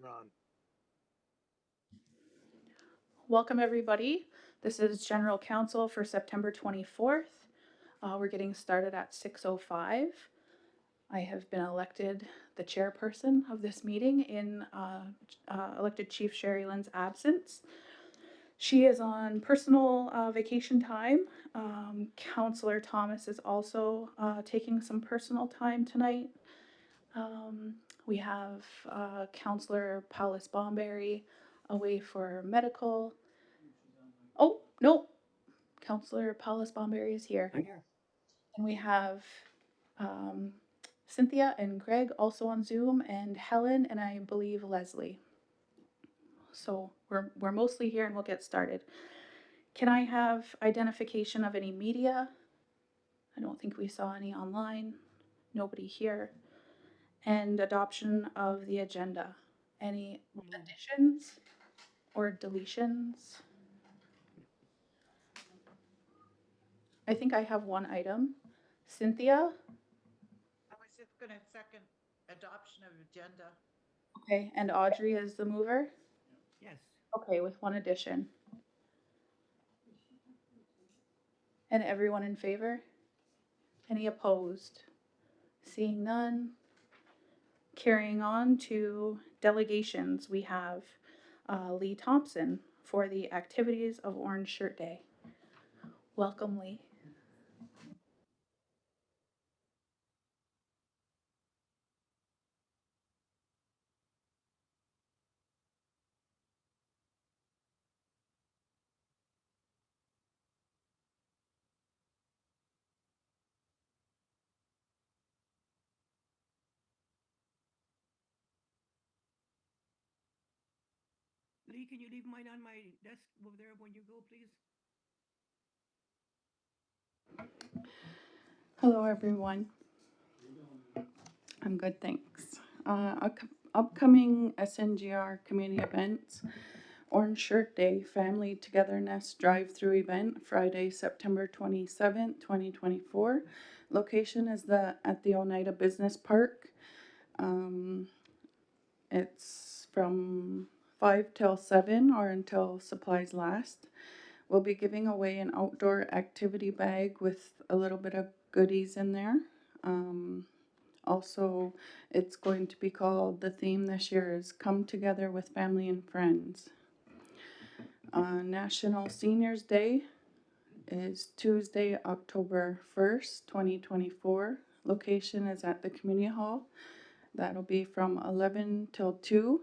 You're on. Welcome, everybody. This is General Council for September 24th. We're getting started at 6:05. I have been elected the chairperson of this meeting in elected Chief Sherry Lynn's absence. She is on personal vacation time. Councillor Thomas is also taking some personal time tonight. We have Councillor Paulus Bomberry away for medical. Oh, no, Councillor Paulus Bomberry is here. I'm here. And we have um, Cynthia and Greg also on Zoom, and Helen and I believe Leslie. So we're mostly here and we'll get started. Can I have identification of any media? I don't think we saw any online. Nobody here. And adoption of the agenda. Any additions or deletions? I think I have one item. Cynthia? I was just gonna second adoption of agenda. Okay, and Audrey is the mover? Yes. Okay, with one addition. And everyone in favor? Any opposed? Seeing none. Carrying on to delegations, we have Lee Thompson for the activities of Orange Shirt Day. Welcome, Lee. Lee, can you leave mine on my desk over there when you go, please? Hello, everyone. I'm good, thanks. Upcoming SNGR community events. Orange Shirt Day Family Togetherness Drive-Through Event, Friday, September 27th, 2024. Location is at the Oneida Business Park. It's from 5 till 7 or until supplies last. We'll be giving away an outdoor activity bag with a little bit of goodies in there. Also, it's going to be called, the theme this year is Come Together with Family and Friends. National Seniors Day is Tuesday, October 1st, 2024. Location is at the Community Hall. That'll be from 11 till 2.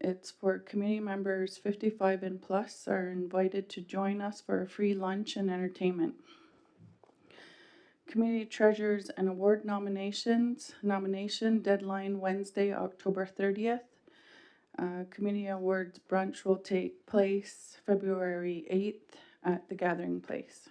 It's for community members 55 and plus are invited to join us for a free lunch and entertainment. Community Treasures and Award nominations. Nomination deadline Wednesday, October 30th. Community Awards brunch will take place February 8th at the Gathering Place.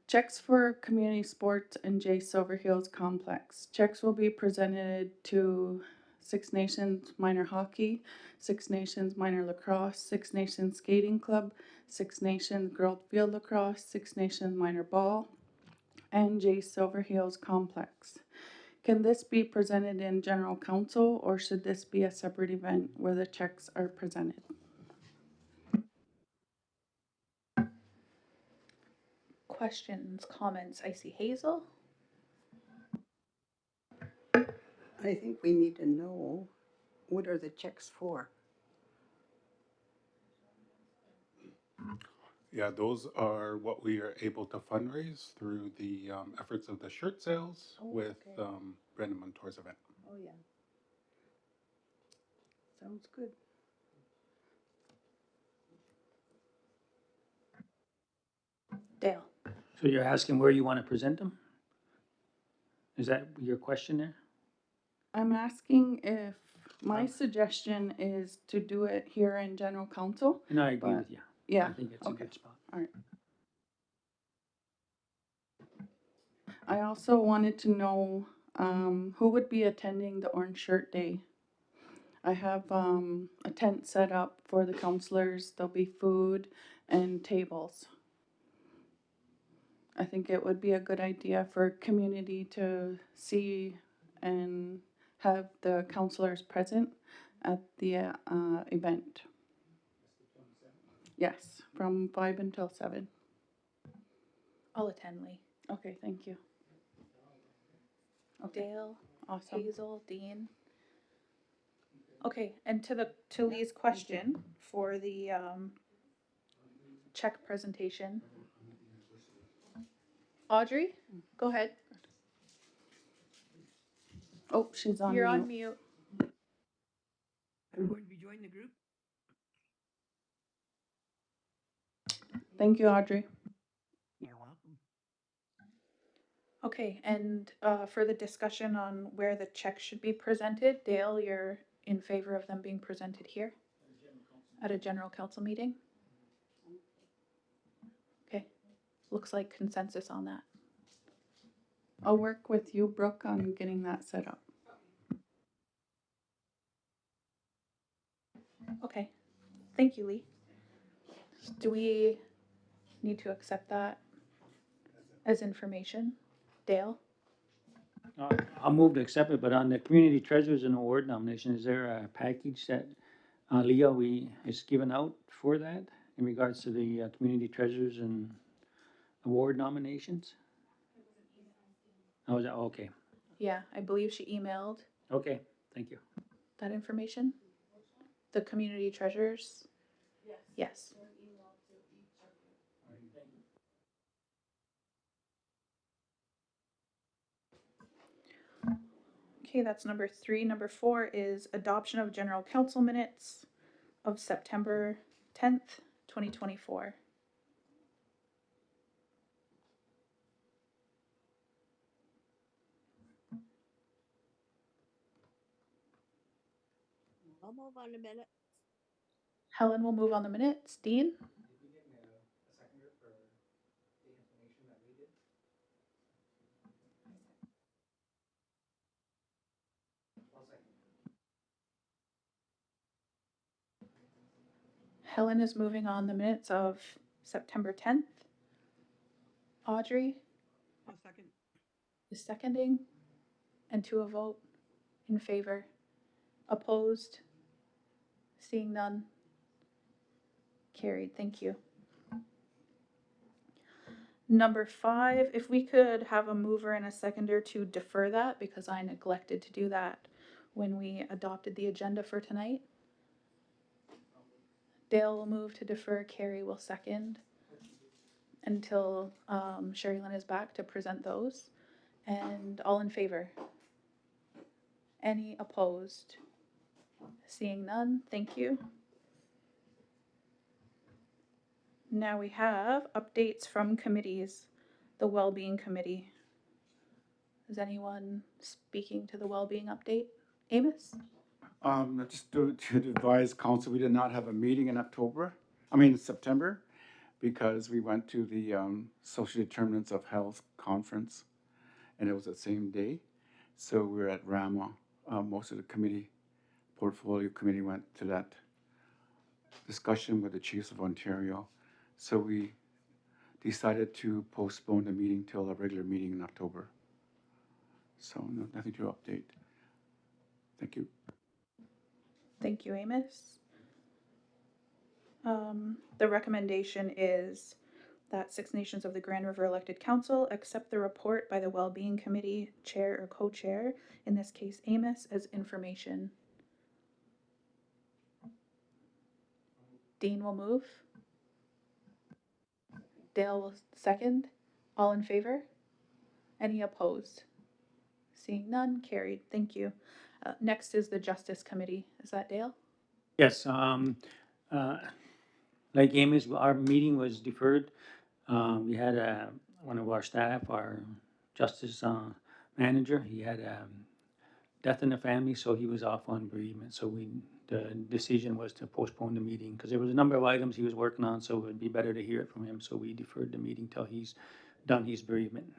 Checks for community sports and J. Silver Hills Complex. Checks will be presented to Six Nations Minor Hockey, Six Nations Minor Lacrosse, Six Nations Skating Club, Six Nations Girl Field Lacrosse, Six Nations Minor Ball, and J. Silver Hills Complex. Can this be presented in General Council, or should this be a separate event where the checks are presented? Questions, comments? I see Hazel. I think we need to know, what are the checks for? Yeah, those are what we are able to fundraise through the efforts of the shirt sales with okay. Brandon Montour's event. Oh, yeah. Sounds good. Dale. So you're asking where you want to present them? Is that your question there? I'm asking if my suggestion is to do it here in General Council. And I agree But- with you. Yeah, I think it's okay. a good spot. All right. I also wanted to know who would be attending the Orange Shirt Day. I have a tent set up for the counselors. There'll be food and tables. I think it would be a good idea for community to see and have the counselors present at the event. Yes, from 5 until 7. I'll attend, Lee. Okay, thank you. Okay, Dale, awesome. Hazel, Dean. Okay, and to Lee's question for the check presentation. Audrey, go ahead. Oh, she's on You're mute. on mute. I'm going to be joining the group. Thank you, Audrey. You're welcome. Okay, and for the discussion on where the checks should be presented, Dale, you're in favor of them being presented here? At a general council meeting? Okay, looks like consensus on that. I'll work with you, Brooke, on getting that set up. Okay, thank you, Lee. Do we need to accept that as information? Dale? I'll move to accept it, but on the community treasures and award nomination, is there a package that Leah is given out for that in regards to the community treasures and award nominations? Oh, is that, okay, Yeah, I believe she emailed okay, thank you. that information. The community treasures? Yes. Okay, that's number 3. Number 4 is adoption of general council minutes of September 10th, 2024. I'll move on a minute. Helen will move on the minutes. Dean? Helen is moving on the minutes of September 10th. Audrey I'll second. is seconding. And to a vote in favor. Opposed? Seeing none. Carried. Thank you. Number 5, if we could have a mover and a seconder to defer that, because I neglected to do that when we adopted the agenda for tonight. Dale will move to defer, Carrie will second until Sherry Lynn is back to present those. And all in favor? Any opposed? Seeing none, thank you. Now we have updates from committees. The Wellbeing Committee. Is anyone speaking to the Wellbeing update? Amos? Just to advise council, we did not have a meeting in September, because we went to the Social Determinants of Health Conference, and it was the same day. So we were at RAMA. Most of the portfolio committee went to that discussion with the Chiefs of Ontario. So we decided to postpone the meeting till a regular meeting in October. So nothing to update. Thank you. Thank you, Amos. The recommendation is that Six Nations of the Grand River Elected Council accept the report by the Wellbeing Committee Chair or Co-Chair, in this case Amos, as information. Dean will move. Dale will second. All in favor? Any opposed? Seeing none, carried. Thank you. Next is the Justice Committee. Is that Dale? Yes, like Amos, our meeting was deferred. We had one of our staff, our justice manager, he had death in the family, so he was off on bereavement. So the decision was to postpone the meeting because there was a number of items he was working on, so it would be better to hear it from him. So we deferred the meeting till he's done his bereavement.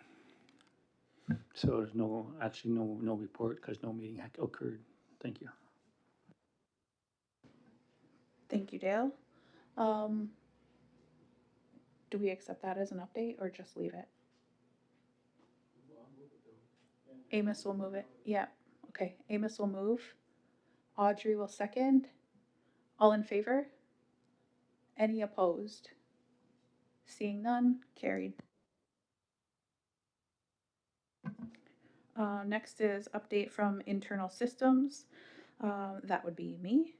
So there's no report because no meeting occurred. Thank you. Thank you, Dale. Do we accept that as an update or just leave it? Amos will move it. Yeah. Okay. Amos will move. Audrey will second. All in favor? Any opposed? Seeing none, carried. Next is update from internal systems. That would be me.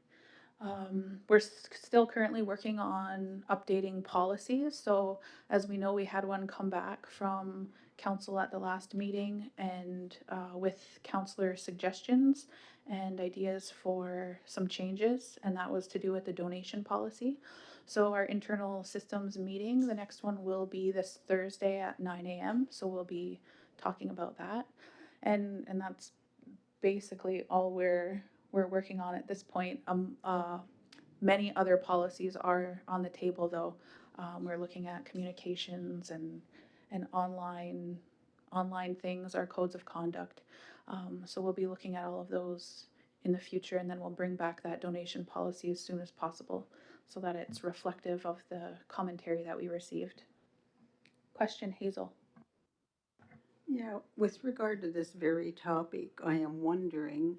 We're still currently working on updating policies. So as we know, we had one come back from council at the last meeting and with counselor suggestions and ideas for some changes, and that was to do with the donation policy. So our internal systems meeting, the next one will be this Thursday at 9 a.m. So we'll be talking about that. And that's basically all we're working on at this point. Many other policies are on the table, though. We're looking at communications and online things, our codes of conduct. So we'll be looking at all of those in the future, and then we'll bring back that donation policy as soon as possible so that it's reflective of the commentary that we received. Question, Hazel? Yeah, with regard to this very topic, I am wondering,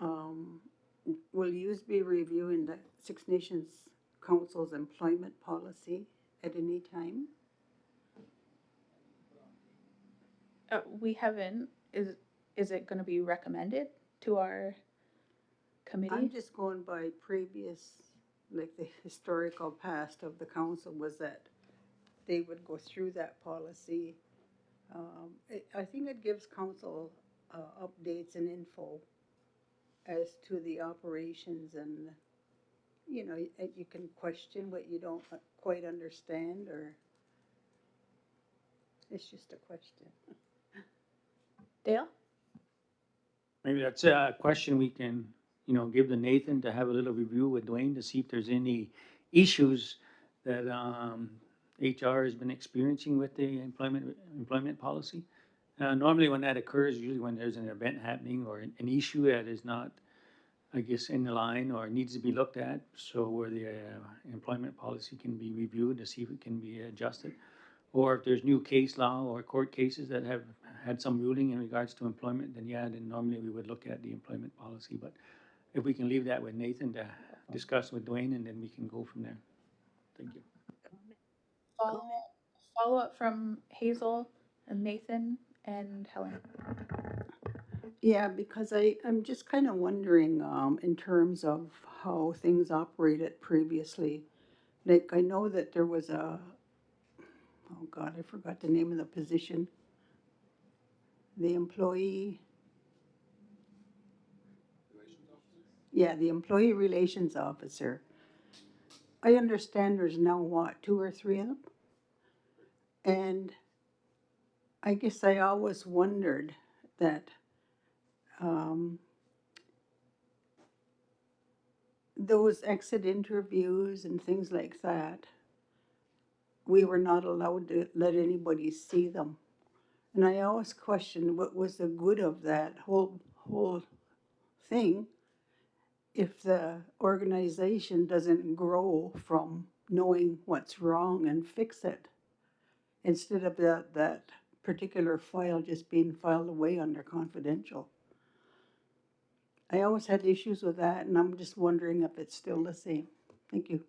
will you be reviewing the Six Nations Council's employment policy at any time? We haven't. Is it going to be recommended to our committee? I'm just going by previous, like the historical past of the council was that they would go through that policy. I think it gives council updates and info as to the operations, and you know, you can question what you don't quite understand, or it's just a question. Dale? Maybe that's a question we can, give to Nathan to have a little review with Dwayne to see if there's any issues that HR has been experiencing with the employment policy. Normally when that occurs, usually when there's an event happening or an issue that is not, I guess, in the line or needs to be looked at, so where the employment policy can be reviewed to see if it can be adjusted. Or if there's new case law or court cases that have had some ruling in regards to employment, then normally we would look at the employment policy. But if we can leave that with Nathan to discuss with Dwayne, and then we can go from there. Thank you. Follow up from Hazel and Nathan and Helen. Yeah, because I'm just kind of wondering, in terms of how things operated previously. Like, I know that there was oh God, I forgot the name of the position. The employee. Yeah, the employee relations officer. I understand there's now what, 2 or 3 of them? And I guess I always wondered that those exit interviews and things like that, we were not allowed to let anybody see them. And I always questioned what was the good of that whole thing if the organization doesn't grow from knowing what's wrong and fix it, instead of that particular file just being filed away under confidential. I always had issues with that, and I'm just wondering if it's still the same. Thank you.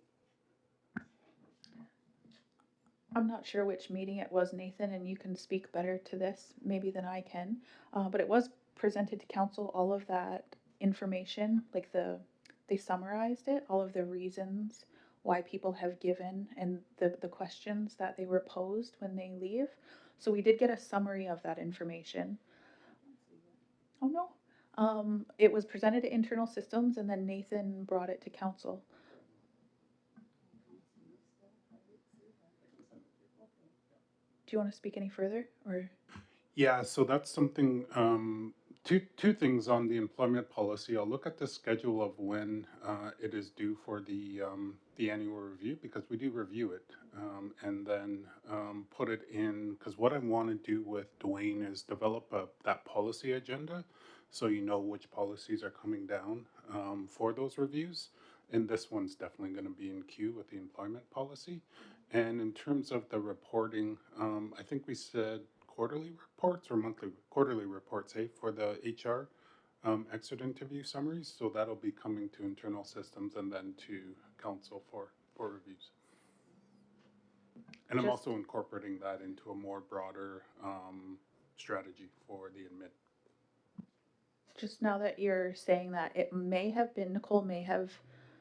I'm not sure which meeting it was, Nathan, and you can speak better to this maybe than I can. But it was presented to council, all of that information, like they summarized it, all of the reasons why people have given and the questions that they were posed when they leave. So we did get a summary of that information. Oh no. It was presented to internal systems and then Nathan brought it to council. Do you want to speak any further or? Yeah, so that's something, two things on the employment policy. I'll look at the schedule of when it is due for the annual review, because we do review it, and then put it in, because what I want to do with Dwayne is develop that policy agenda, so you know which policies are coming down for those reviews. And this one's definitely going to be in queue with the employment policy. And in terms of the reporting, I think we said quarterly reports or quarterly reports, for the HR exit interview summaries. So that'll be coming to internal systems and then to council for reviews. And I'm Just- also incorporating that into a more broader strategy for the admit. Just now that you're saying that, it may have been, Nicole may have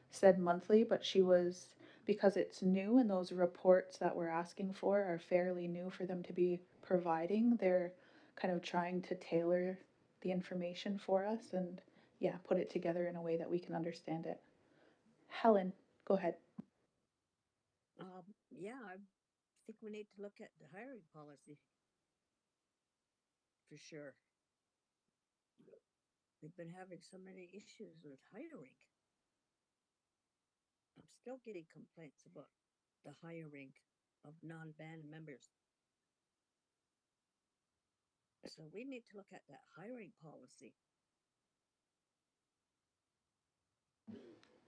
said monthly, but she was, because it's new and those reports that we're asking for are fairly new for them to be providing, they're kind of trying to tailor the information for us and, yeah, put it together in a way that we can understand it. Helen, go ahead. Yeah, I think we need to look at the hiring policy for sure. We've been having so many issues with hiring. I'm still getting complaints about the hiring of non-band members. So we need to look at that hiring policy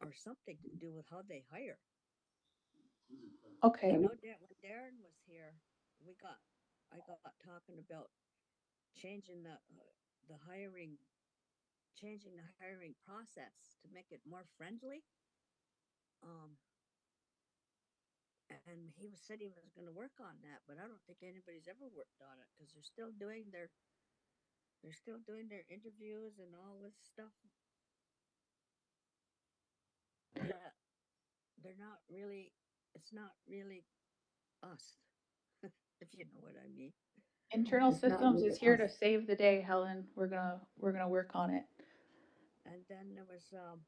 or something to do with how they hire. Okay. I know that when Darren was here, I got talking about changing the hiring, changing the hiring process to make it more friendly. And he said he was going to work on that, but I don't think anybody's ever worked on it because they're still doing their interviews and all this stuff. Yeah, they're not really. It's not really us, if you know what I mean. Internal It's not systems really is here us. to save the day, Helen. We're gonna work on it. And then there was um,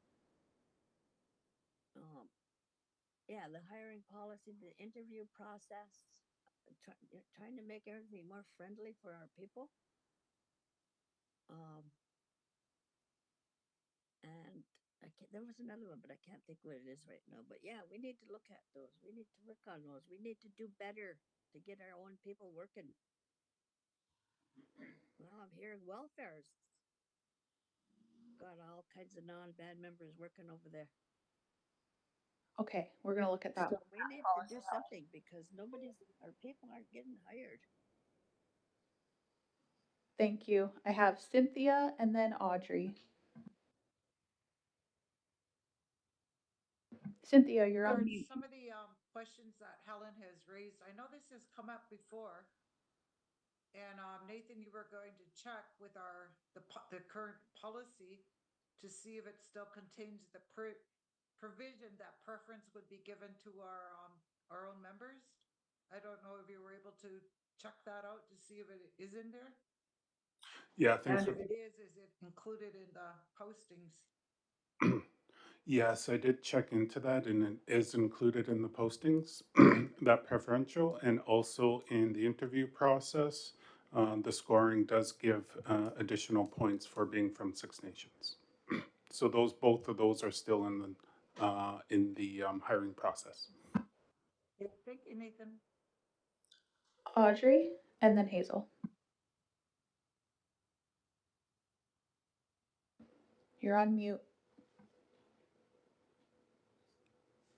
yeah, the hiring policy, the interview process, trying to make everything more friendly for our people. Um, and there was another one, but I can't think what it is right now. But yeah, we need to look at those. We need to work on those. We need to do better to get our own people working. Well, I'm hearing welfare's got all kinds of non-band members working over there. Okay, we're gonna look at that. So we need to do something because our people aren't getting hired. Thank you. I have Cynthia and then Audrey. Cynthia, you're on mute. Some of the questions that Helen has raised, I know this has come up before. And Nathan, you were going to check with the current policy to see if it still contains the provision that preference would be given to our own members. I don't know if you were able to check that out to see if it is in there. Yeah, thanks And for. if it is it included in the postings? Yes, I did check into that, and it is included in the postings, that preferential, and also in the interview process. The scoring does give additional points for being from Six Nations. So both of those are still in the hiring process. Yeah, thank you, Nathan. Audrey and then Hazel. You're on mute.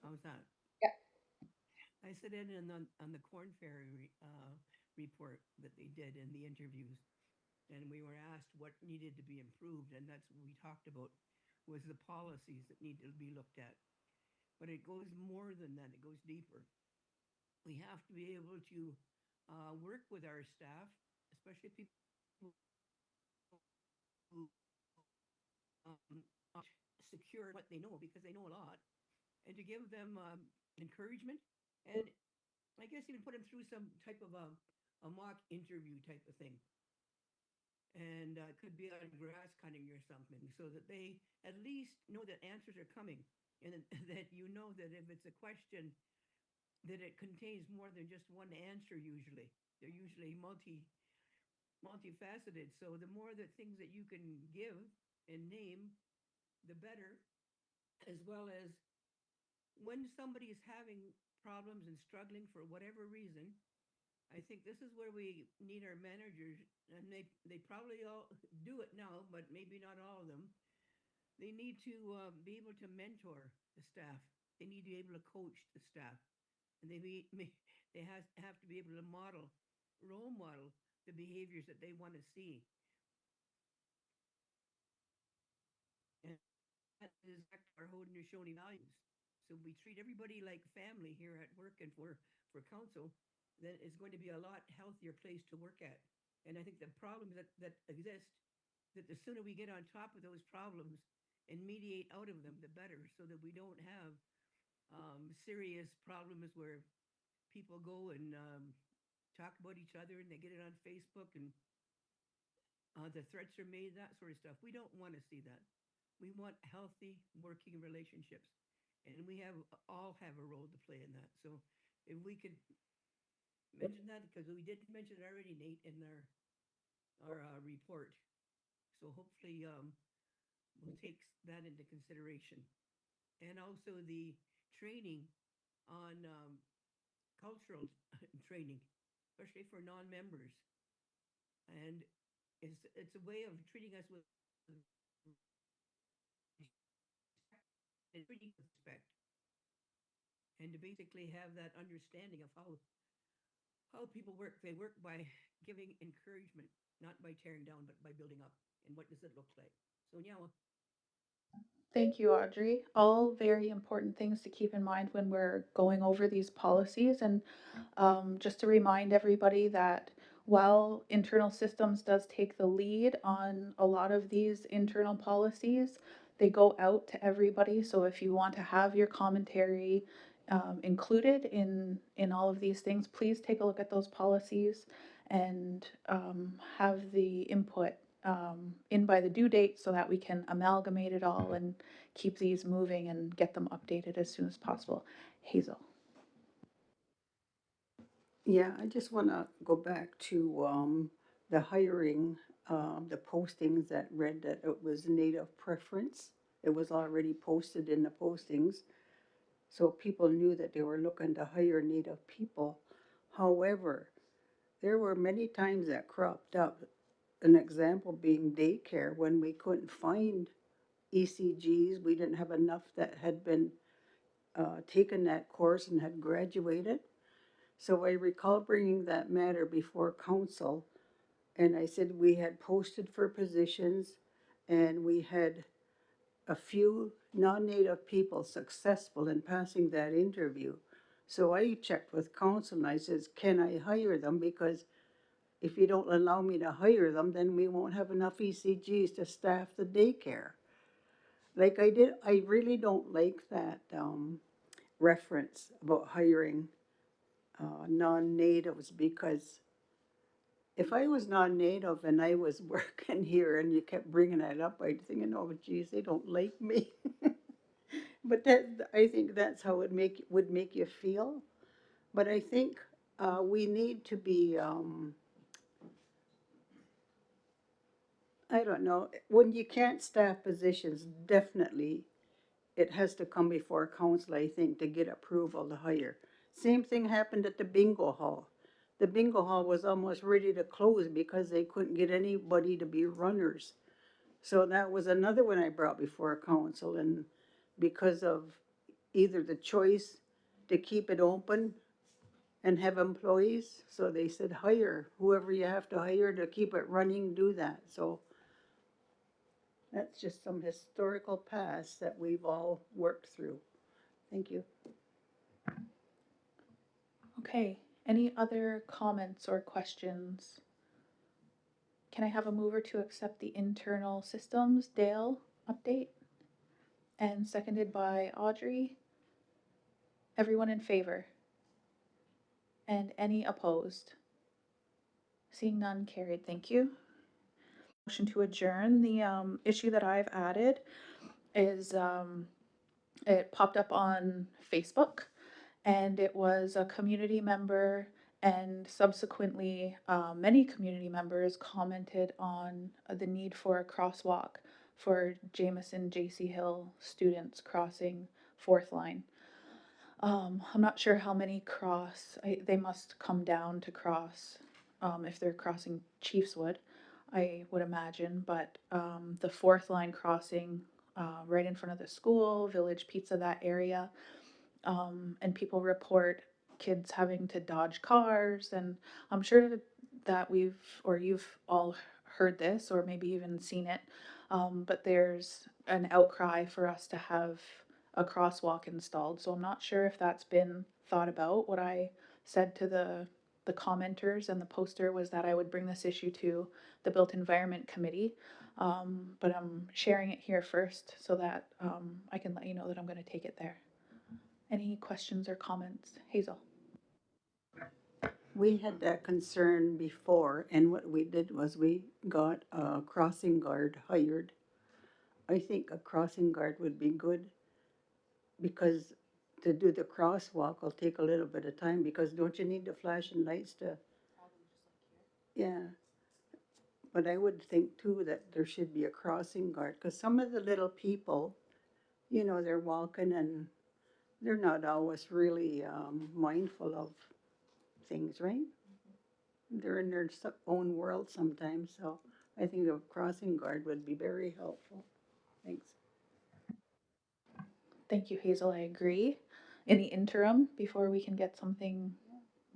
How's that? Yeah. I sit in on the Corn Ferry report that they did in the interviews, and we were asked what needed to be improved, and that's what we talked about was the policies that need to be looked at. But it goes more than that; it goes deeper. We have to be able to work with our staff, especially people who are secure what they know because they know a lot, and to give them encouragement, and I guess even put them through some type of a mock interview type of thing. And it could be on grass cutting or something, so that they at least know that answers are coming, and that you know that if it's a question, that it contains more than just one answer. Usually, they're usually multifaceted. So the more the things that you can give and name, the better. As well as when somebody is having problems and struggling for whatever reason, I think this is where we need our managers, and they probably all do it now, but maybe not all of them. They need to be able to mentor the staff. They need to be able to coach the staff, and they have to be able to role model the behaviors that they want to see. Haudenosaunee values. So we treat everybody like family here at work and for council, then it's going to be a lot healthier place to work at. And I think the problems that exist, that the sooner we get on top of those problems and mediate out of them, the better, so that we don't have serious problems where people go and talk about each other and they get it on Facebook and the threats are made, that sort of stuff. We don't want to see that. We want healthy working relationships, and we have all have a role to play in that. So if we could mention that, because we did mention it already, Nate, in our report. So hopefully we'll take that into consideration, and also the training on cultural training, especially for non-members, and it's a way of treating us with respect, and to basically have that understanding of how people work. They work by giving encouragement, not by tearing down, but by building up. And what does it look like? So yeah, well, Thank you, Audrey. All very important things to keep in mind when we're going over these policies. And just to remind everybody that while internal systems does take the lead on a lot of these internal policies, they go out to everybody. So if you want to have your commentary included in all of these things, please take a look at those policies and have the input in by the due date so that we can amalgamate it all and keep these moving and get them updated as soon as possible. Hazel. Yeah, I just want to go back to the hiring, the postings that read that it was native preference. It was already posted in the postings, so people knew that they were looking to hire native people. However, there were many times that cropped up. An example being daycare, when we couldn't find ECGs, we didn't have enough that had been taken that course and had graduated. So I recall bringing that matter before council, and I said we had posted for positions and we had a few non-native people successful in passing that interview. So I checked with council and I says, can I hire them? Because if you don't allow me to hire them, then we won't have enough ECGs to staff the daycare. Like I really don't like that reference about hiring non-natives, because if I was non-native and I was working here and you kept bringing that up, I'd thinking, oh, geez, they don't like me. But I think that's how it would make you feel. But I think we need to be, I don't know, when you can't staff positions, definitely it has to come before council, I think, to get approval to hire. Same thing happened at the bingo hall. The bingo hall was almost ready to close because they couldn't get anybody to be runners. So that was another one I brought before council, and because of either the choice to keep it open and have employees, so they said hire whoever you have to hire to keep it running, do that. So that's just some historical past that we've all worked through. Thank you. Okay, any other comments or questions? Can I have a mover to accept the internal systems Dale update? And seconded by Audrey. Everyone in favor? And any opposed? Seeing none, carried. Thank you. Motion to adjourn. The issue that I've added is it popped up on Facebook, and it was a community member, and subsequently many community members commented on the need for a crosswalk for Jameson J.C. Hill students crossing Fourth Line. I'm not sure how many cross. They must come down to cross if they're crossing Chiefswood, I would imagine. But the Fourth Line crossing right in front of the school, Village Pizza, that area, and people report kids having to dodge cars. And I'm sure that you've all heard this or maybe even seen it. But there's an outcry for us to have a crosswalk installed. So I'm not sure if that's been thought about. What I said to the commenters and the poster was that I would bring this issue to the Built Environment Committee. But I'm sharing it here first so that I can let you know that I'm going to take it there. Any questions or comments? Hazel? We had that concern before, and what we did was we got a crossing guard hired. I think a crossing guard would be good because to do the crosswalk will take a little bit of time because don't you need the flashing lights to, yeah. But I would think too that there should be a crossing guard because some of the little people, you know, they're walking and they're not always really mindful of things, right? They're in their own world sometimes, so I think a crossing guard would be very helpful. Thanks. Thank you, Hazel. I agree. In the interim, before we can get something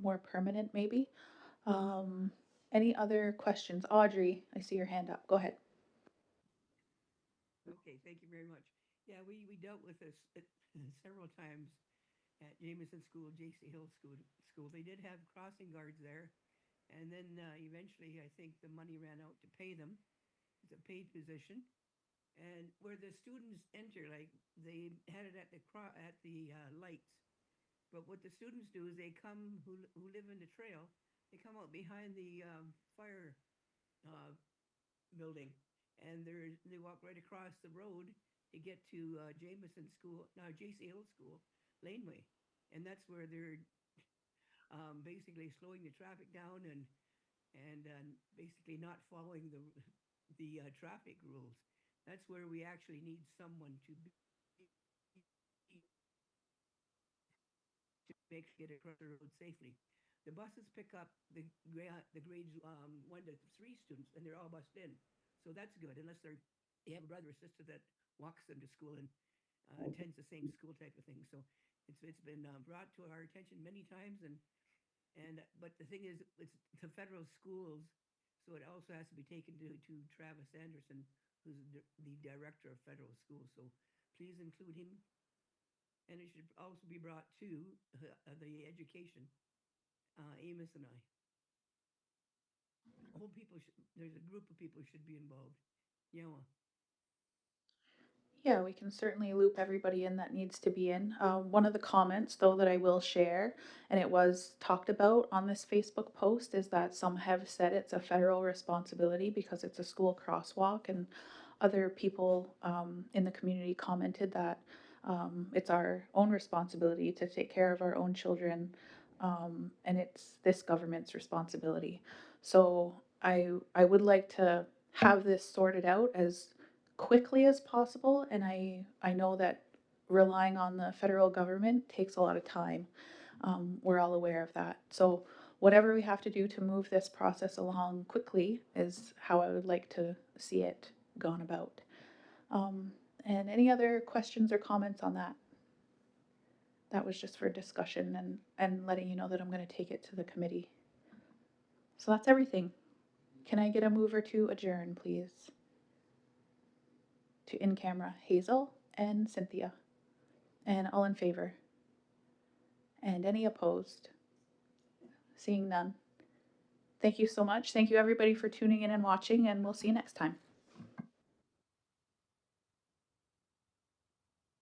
more permanent, maybe. Any other questions? Audrey, I see your hand up. Go ahead. Okay, thank you very much. Yeah, we dealt with this several times at Jameson School, J.C. Hill School. They did have crossing guards there, and then eventually I think the money ran out to pay them. It's a paid position, and where the students enter, like they had it at the lights. But what the students do is they come who live in the trail. They come out behind the fire uh, building, and they walk right across the road to get to Jameson School, now J.C. Hill School laneway, and that's where they're basically slowing the traffic down and basically not following the traffic rules. That's where we actually need someone to make get across the road safely. The buses pick up the grades 1 to 3 students, and they're all bussed in, so that's good. Unless they have a brother or sister that walks them to school and attends the same school type of thing. So it's been brought to our attention many times, and but the thing is, it's the federal schools, so it also has to be taken to Travis Anderson, who's the director of federal schools. So please include him, and it should also be brought to the education, Amos and I. Whole people should, there's a group of people who should be involved. Yeah. Yeah, we can certainly loop everybody in that needs to be in. One of the comments, though, that I will share, and it was talked about on this Facebook post, is that some have said it's a federal responsibility because it's a school crosswalk, and other people in the community commented that it's our own responsibility to take care of our own children, and it's this government's responsibility. So I would like to have this sorted out as quickly as possible, and I know that relying on the federal government takes a lot of time. We're all aware of that. So whatever we have to do to move this process along quickly is how I would like to see it gone about. Um, and any other questions or comments on that? That was just for discussion and letting you know that I'm going to take it to the committee. So that's everything. Can I get a mover to adjourn, please? To in camera, Hazel and Cynthia. And all in favor? And any opposed? Seeing none. Thank you so much. Thank you everybody for tuning in and watching, and we'll see you next time.